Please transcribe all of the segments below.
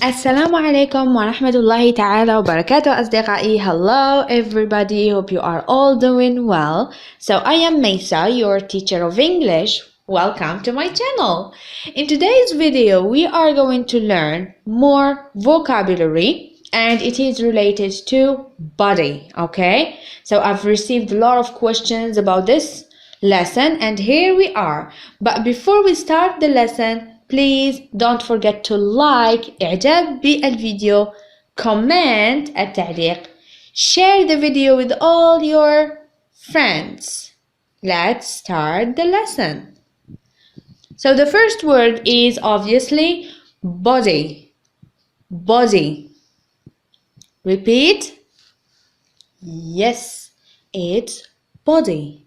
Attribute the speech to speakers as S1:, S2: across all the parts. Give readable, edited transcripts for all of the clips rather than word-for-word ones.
S1: السلام عليكم ورحمة الله تعالى وبركاته أصدقائي. Hello everybody, hope you are all doing well. So I am Mesa, your teacher of English. Welcome to my channel. In today's video we are going to learn more vocabulary and it is related to body. Okay, so I've received a lot of questions about this lesson and here we are. But before we start the lesson, please don't forget to like إعجاب بالفيديو, comment التعليق, share the video with all your friends. Let's start the lesson. So the first word is obviously body. Body. Repeat. Yes, it's body.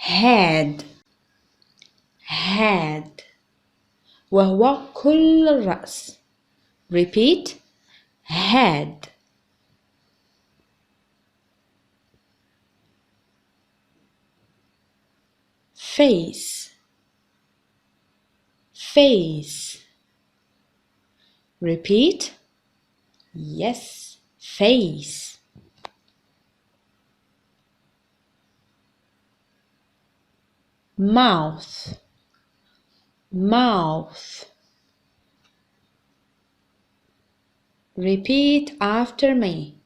S1: head. head وهو كل الرأس. Repeat. head. face. face. Repeat. Yes, face. mouth. mouth. Repeat after me.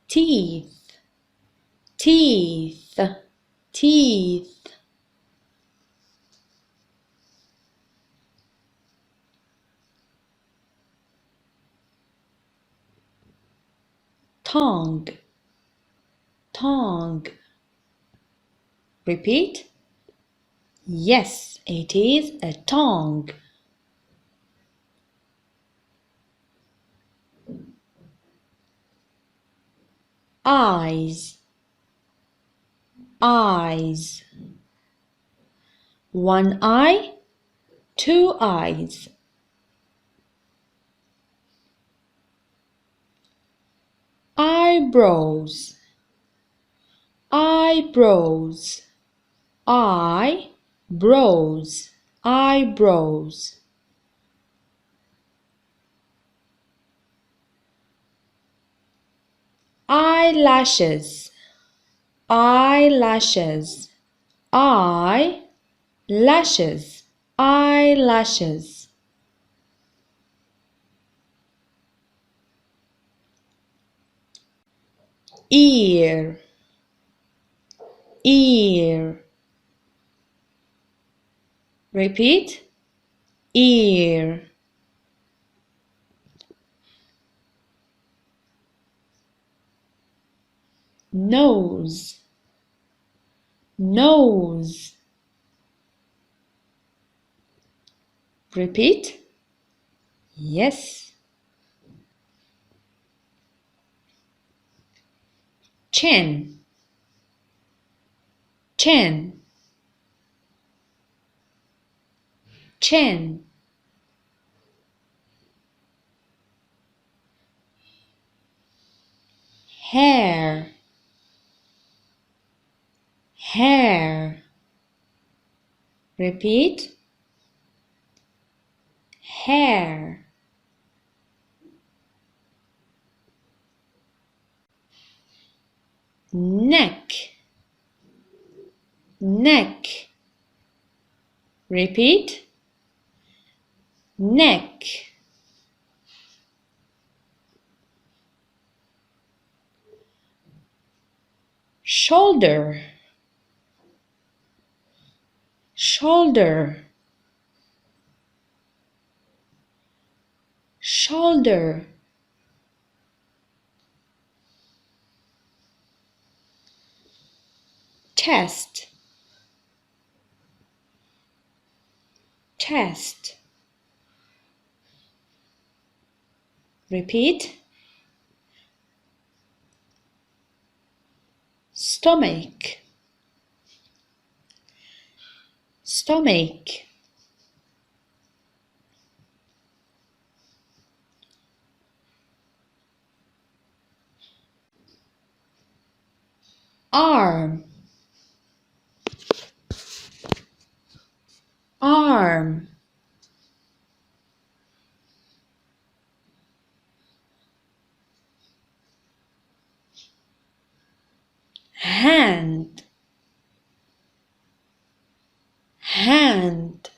S1: teeth. teeth. teeth. tongue. tongue. Repeat. Yes, it is a tongue. eyes. eyes. one eye, two eyes. eyebrows. eyebrows. eyebrows. eyebrows. eyelashes. eyelashes. eyelashes. eyelashes. ear. ear. Repeat. ear. nose. nose. Repeat. Yes. chin. chin. chin. hair. hair. Repeat. hair. neck. neck. Repeat. neck. shoulder. shoulder. shoulder. chest. chest. Repeat. stomach. stomach. arm, arm, hand, hand,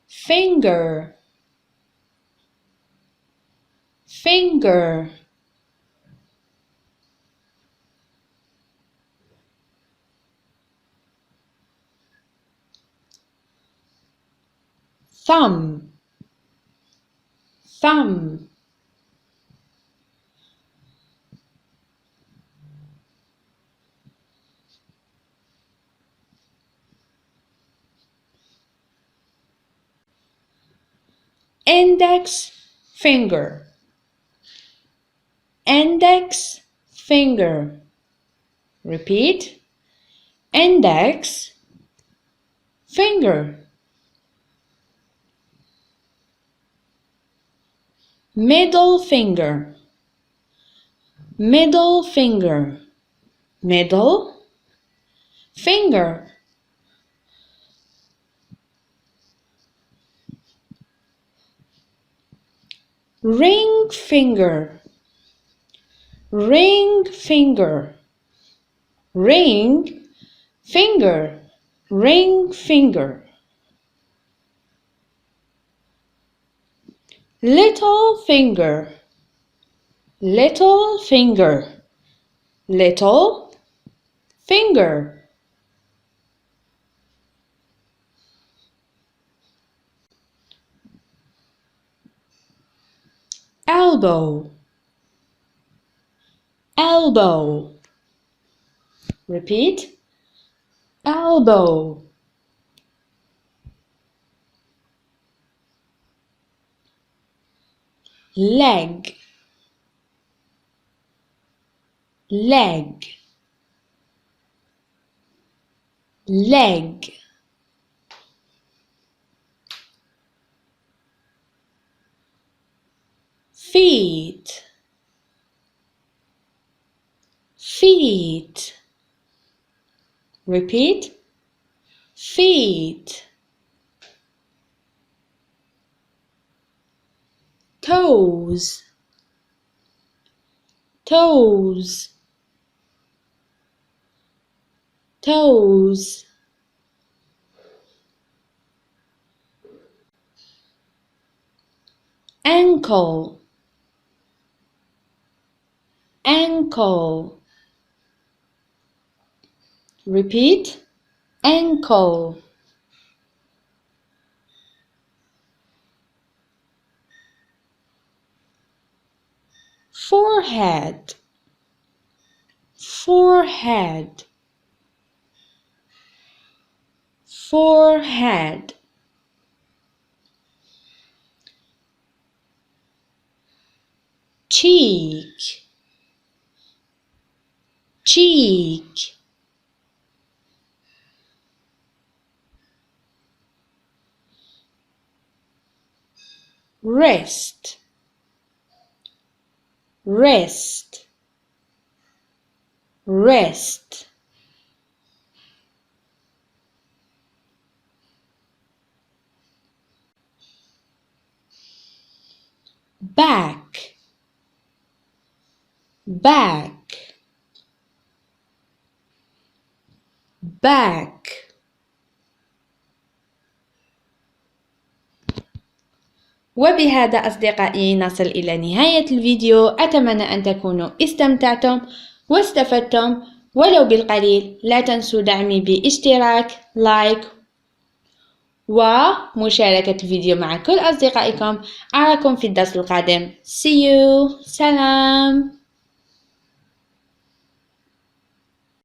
S1: finger, finger, thumb, thumb, index finger, index finger. Repeat. Index finger. Middle finger, middle finger, middle finger. Ring finger, ring finger, ring finger, ring finger. Little finger, little finger, little finger. Elbow, elbow. Repeat. Elbow. Leg, leg, leg. Feet, feet. Repeat. Feet. Toes, toes, toes. Ankle, ankle. Repeat. Ankle. Forehead, forehead, forehead. Cheek, cheek. Wrist, wrist, wrist. Back, back, back. وبهذا أصدقائي نصل إلى نهاية الفيديو. أتمنى أن تكونوا استمتعتم واستفدتم ولو بالقليل. لا تنسوا دعمي باشتراك، لايك ومشاركة الفيديو مع كل أصدقائكم. أراكم في الدرس القادم. See you. سلام.